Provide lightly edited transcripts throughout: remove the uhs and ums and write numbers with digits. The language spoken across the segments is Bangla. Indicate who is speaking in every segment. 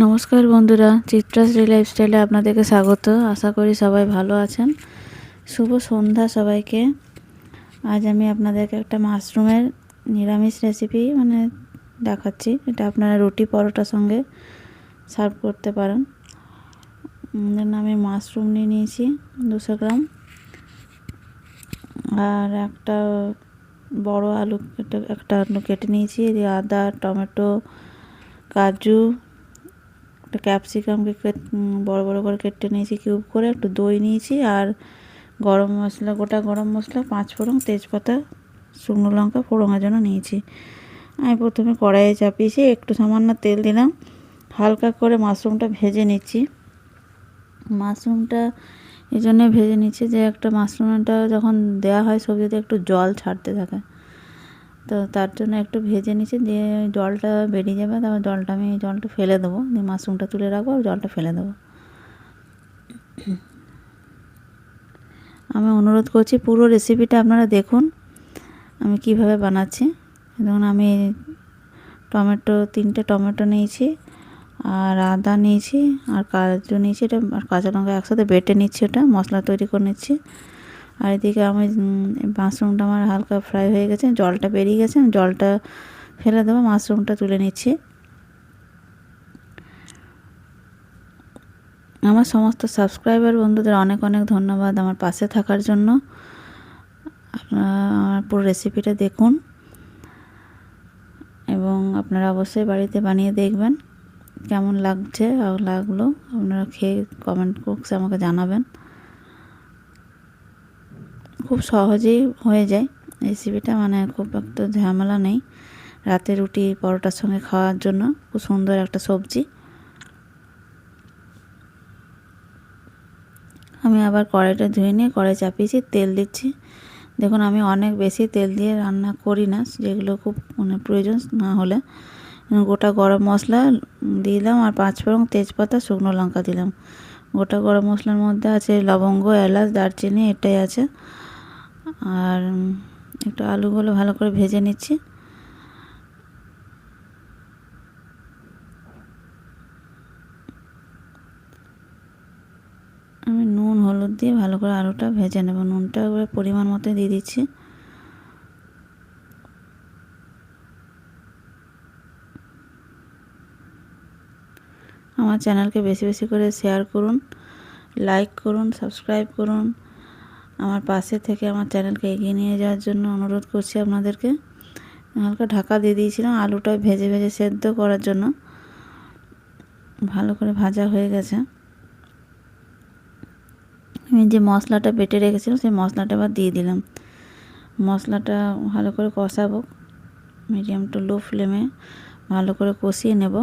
Speaker 1: নমস্কার বন্ধুরা, চিত্রাশ্রী লাইফস্টাইলে আপনাদেরকে স্বাগত। আশা করি সবাই ভালো আছেন। শুভ সন্ধ্যা সবাইকে। আজ আমি আপনাদেরকে একটা মাশরুমের নিরামিষ রেসিপি দেখাচ্ছি। এটা আপনারা রুটি পরোটার সঙ্গে সার্ভ করতে পারেন। আমি মাশরুম নিয়ে নিয়েছি 200 গ্রাম, আর একটা বড় আলু কেটে নিয়েছি। আদা, টমেটো, কাজু, একটা ক্যাপসিকামকে বড় বড় করে কেটে নিয়েছি কিউব করে, একটু দই নিয়েছি, আর গরম মশলা, গোটা গরম মশলা, 5 ফোড়ন, তেজপাতা, শুকনো লঙ্কা ফোড়নের জন্য নিয়েছি। আমি প্রথমে কড়াইয়ে চাপিয়েছি, একটু সামান্য তেল দিলাম, হালকা করে মাশরুমটা ভেজে নিচ্ছি। মাশরুমটা এই জন্য ভেজে নিচ্ছি যে একটা মাশরুমটা যখন দেওয়া হয় সবজিতে একটু জল ছাড়তে থাকে, তো তার জন্য একটু ভেজে নিচ্ছি। দিয়ে জলটা বেরিয়ে যাবে, তারপর জলটা ফেলে দেবো, দিয়ে মাশরুমটা তুলে রাখবো, জলটা ফেলে দেবো। আমি অনুরোধ করছি পুরো রেসিপিটা আপনারা দেখুন আমি কিভাবে বানাচ্ছি। যেমন আমি 3টে টমেটো নিয়েছি, আর আদা নিয়েছি, আর কাজু নিয়েছি, এটা আর কাঁচা লঙ্কা একসাথে বেটে নিচ্ছি, ওটা মশলা তৈরি করে নিচ্ছি। আর এদিকে আমি মাশরুমটা আমার হালকা ফ্রাই হয়ে গেছে, জলটা বেরিয়ে গেছে, আমি জলটা ফেলে দেবো, মাশরুমটা তুলে নিচ্ছি। আমার সমস্ত সাবস্ক্রাইবার বন্ধুদের অনেক অনেক ধন্যবাদ আমার পাশে থাকার জন্য। আপনারা আমার পুরো রেসিপিটা দেখুন এবং আপনারা অবশ্যই বাড়িতে বানিয়ে দেখবেন কেমন লাগছে লাগলো। আপনারা খেয়ে কমেন্ট বক্সে আমাকে জানাবেন। খুব সহজেই হয়ে যায় রেসিপিটা, খুব একটা ঝামেলা নেই। রাতে রুটি পরোটার সঙ্গে খাওয়ার জন্য খুব সুন্দর একটা সবজি। আমি আবার কড়াইটা ধুয়ে নিয়ে কড়াই চাপিয়েছি, তেল দিচ্ছি। দেখুন আমি অনেক বেশি তেল দিয়ে রান্না করি না, যেগুলো খুব প্রয়োজন না হলে। গোটা গরম মশলা দিলাম, আর 5 ফোড়ন, তেজপাতা, শুকনো লঙ্কা দিলাম। গোটা গরম মশলার মধ্যে আছে লবঙ্গ, এলাচ, দারচিনি, এটাই আছে। আর একটু আলুগুলো ভালো করে ভেজে নিচ্ছি। আমি নুন হলুদ দিয়ে ভালো করে আলুটা ভেজে নেব। নুনটা পরিমাণ মতো দিয়ে দিচ্ছি। আমার চ্যানেলকে বেশি বেশি করে শেয়ার করুন, লাইক করুন, সাবস্ক্রাইব করুন। আমার পাশে থেকে আমার চ্যানেলকে এগিয়ে নিয়ে যাওয়ার জন্য অনুরোধ করছি আপনাদেরকে। হালকা ঢাকা দিয়ে দিয়েছিলাম আলুটা ভেজে ভেজে সেদ্ধ করার জন্য। ভালো করে ভাজা হয়ে গেছে। আমি যে মশলাটা বেটে রেখেছিলাম সেই মশলাটা আবার দিয়ে দিলাম। মশলাটা ভালো করে কষাবো, মিডিয়াম টু লো ফ্লেমে ভালো করে কষিয়ে নেব।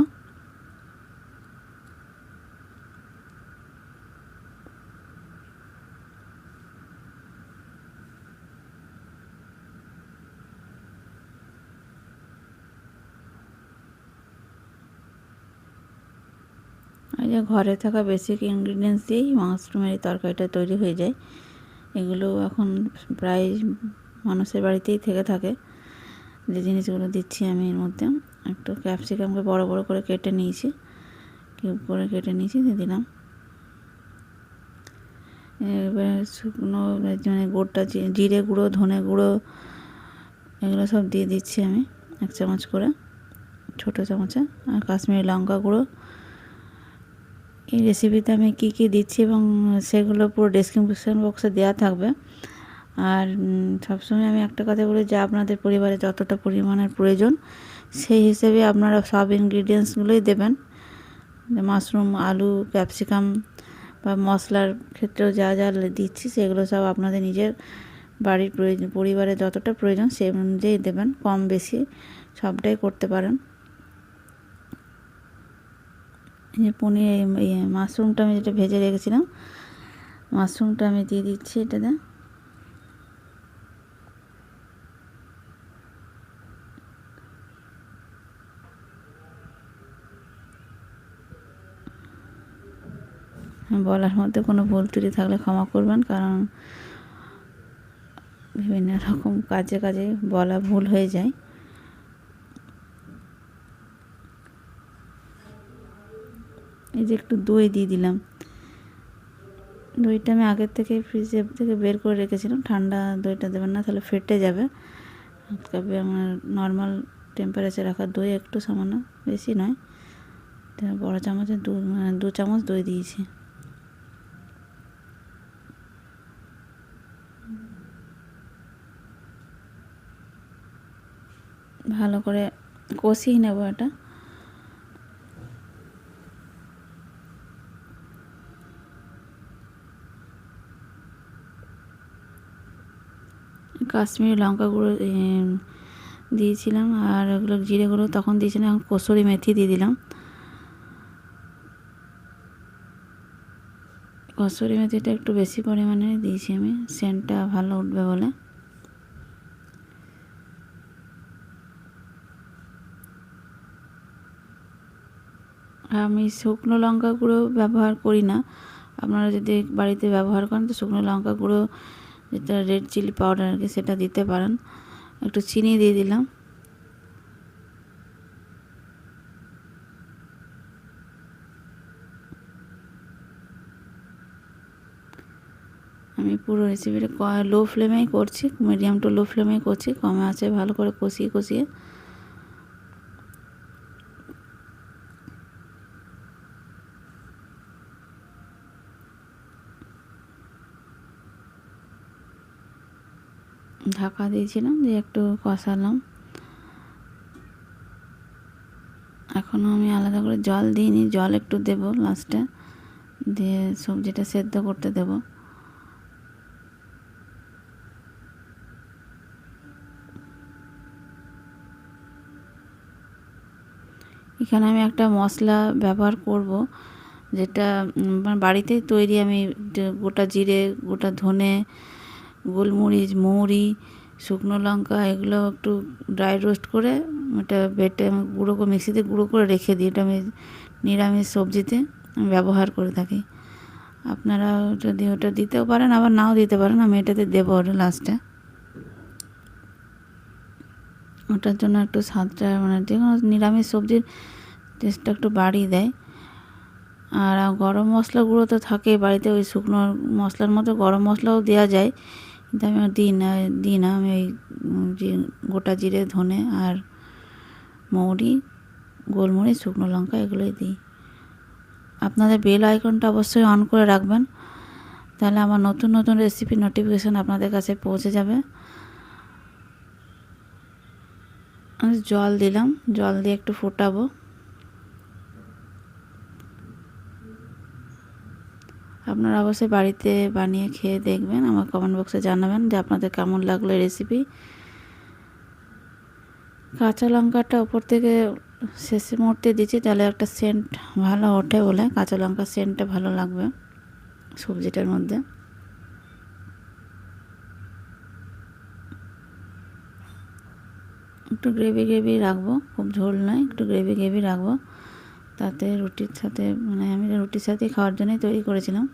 Speaker 1: এই যে ঘরে থাকা বেসিক ইনগ্রিডিয়েন্টস দিয়েই মাশরুমের এই তরকারিটা তৈরি হয়ে যায়। এগুলো এখন প্রায় মানুষের বাড়িতেই থেকে থাকে। যে জিনিসগুলো দিচ্ছি আমি এর মধ্যে একটু ক্যাপসিকামকে বড় বড় করে কেটে নিয়েছি, কিউব করে কেটে নিয়েছি, দিয়ে দিলাম। এবার শুকনো গোটা জিরে গুঁড়ো, ধনে গুঁড়ো, এগুলো সব দিয়ে দিচ্ছি আমি 1 চামচ করে, ছোটো চামচে। আর কাশ্মীরি লঙ্কা গুঁড়ো। এই রেসিপিতে আমি কি কি দিচ্ছি এবং সেগুলো পুরো ডেসক্রিপশন বক্সে দেওয়া থাকবে। আর সবসময় আমি একটা কথা বলি যে আপনাদের পরিবারে যতটা পরিমাণের প্রয়োজন সেই হিসেবে আপনারা সব ইনগ্রিডিয়েন্টসগুলোই দেবেন। মাশরুম, আলু, ক্যাপসিকাম বা মশলার ক্ষেত্রেও যা যা দিচ্ছি সেগুলো সব আপনাদের নিজের বাড়ির পরিবারে যতটা প্রয়োজন সেই অনুযায়ী দেবেন। কম বেশি সবটাই করতে পারেন। মাশরুমটা আমি যেটা ভেজে রেখেছিলাম, মাশরুমটা আমি দিয়ে দিচ্ছি এটাতে। বলার মধ্যে কোনো ভুল ত্রুটি থাকলে ক্ষমা করবেন, কারণ বিভিন্ন রকম কাজে কাজে বলা ভুল হয়ে যায়। এই যে একটু দই দিয়ে দিলাম। দইটা আমি আগের থেকে ফ্রিজে থেকে বের করে রেখেছিলাম। ঠান্ডা দইটা দেবেন না, তাহলে ফেটে যাবে। তবে আমার নর্মাল টেম্পারেচার রাখা দই একটু সামান্য, বেশি নয়, বড় চামচে 2 চামচ দই দিয়েছি। ভালো করে কষিয়ে নেব এটা। কাশ্মীরি লঙ্কা গুঁড়ো দিয়েছিলাম, আর ওগুলো জিরে গুঁড়ো তখন দিয়েছিলাম। এখন কসুরি মেথি দিয়ে দিলাম। কসুরি মেথিটা একটু বেশি পরিমাণে দিয়েছি আমি, সেন্টটা ভালো উঠবে বলে। আমি শুকনো লঙ্কা গুঁড়ো ব্যবহার করি না। আপনারা যদি বাড়িতে ব্যবহার করেন তো শুকনো লঙ্কা গুঁড়ো, যেটা রেড চিলি পাউডার আর কি, সেটা দিতে পারেন। একটু চিনি দিয়ে দিলাম। আমি পুরো রেসিপিটা লো ফ্লেমেই করছি, মিডিয়াম টু লো ফ্লেমেই করছি, কমে আছে ভালো করে কষিয়ে কষিয়ে। ঢাকা দিয়েছিলাম, দিয়ে একটু কষালাম। এখনও আমি আলাদা করে জল দিইনি, জল একটু দেব লাস্টে, দিয়ে সবজিটা সেদ্ধ করতে দেব। এখানে আমি একটা মশলা ব্যবহার করব, যেটা বাড়িতেই তৈরি। আমি গোটা জিরে, গোটা ধনে, গোলমরিচ, মৌরি, শুকনো লঙ্কা এগুলো একটু ড্রাই রোস্ট করে এটা বেটে আমি গুঁড়ো করে মিক্সিতে গুঁড়ো করে রেখে দিই। এটা আমি নিরামিষ সবজিতে আমি ব্যবহার করে থাকি। আপনারা যদি ওটা দিতেও পারেন, আবার নাও দিতে পারেন। আমি এটাতে দেবো ওটা লাস্টে, ওটার জন্য একটু স্বাদটা মানে যে কোনো নিরামিষ সবজির টেস্টটা একটু বাড়িয়ে দেয়। আর গরম মশলা গুঁড়ো তো থাকেই বাড়িতে, ওই শুকনো মশলার মতো গরম মশলাও দেওয়া যায়, কিন্তু আমি দিই না। আমি ওই গোটা জিরে, ধনে আর মৌরি, গোলমরিচ, শুকনো লঙ্কা এগুলোই দিই। আপনাদের বেল আইকনটা অবশ্যই অন করে রাখবেন, তাহলে আমার নতুন নতুন রেসিপি নোটিফিকেশান আপনাদের কাছে পৌঁছে যাবে। আমি জল দিলাম, জল দিয়ে একটু ফোটাবো। আপনারা অবশ্যই বাড়িতে বানিয়ে খেয়ে দেখবেন, আমার কমেন্ট বক্সে জানাবেন যে আপনাদের কেমন লাগলো এই রেসিপি। কাঁচা লঙ্কাটা ওপর থেকে শেষে মুহূর্তে দিচ্ছি, তাহলে একটা সেন্ট ভালো ওঠে বলে, কাঁচা লঙ্কার সেন্টটা ভালো লাগবে সবজিটার মধ্যে। একটু গ্রেভি গ্রেভি রাখবো, খুব ঝোল নয়, একটু গ্রেভি গ্রেভি রাখবো। তাতে রুটির সাথে, মানে আমি রুটির সাথে খাওয়ার জন্যই তৈরি করেছিলাম।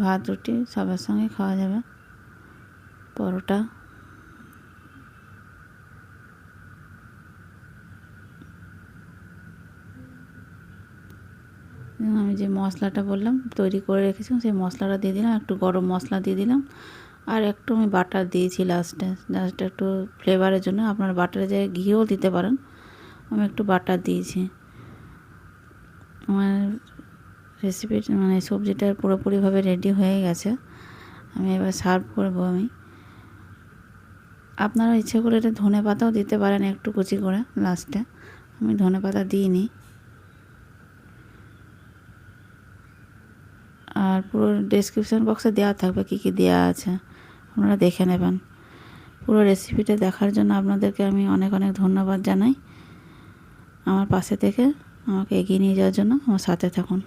Speaker 1: ভাত রুটি সবার সঙ্গে খাওয়া যাবে, পরোটা। আমি যে মশলাটা বললাম তৈরি করে রেখেছিলাম, সেই মশলাটা দিয়ে দিলাম। একটু গরম মশলা দিয়ে দিলাম, আর একটু আমি বাটার দিয়েছি লাস্টে, জাস্ট একটু ফ্লেভারের জন্য। আপনার বাটারের জায়গায় ঘিও দিতে পারেন, আমি একটু বাটার দিয়েছি। আমার রেসিপি মানে সবজিটা পুরোপুরিভাবে রেডি হয়ে গেছে। আমি এবার সার্ভ করবো। আপনারা ইচ্ছে করে এটা ধনে পাতাও দিতে পারেন একটু কুচি করে লাস্টে, আমি ধনে পাতা দিইনি। আর পুরো ডেসক্রিপশান বক্সে দেওয়া থাকবে কী কী দেওয়া আছে, আপনারা দেখে নেবেন। পুরো রেসিপিটা দেখার জন্য আপনাদেরকে আমি অনেক অনেক ধন্যবাদ জানাই। আমার পাশে থেকে আমাকে এগিয়ে নিয়ে যাওয়ার জন্য আমার সাথে থাকুন।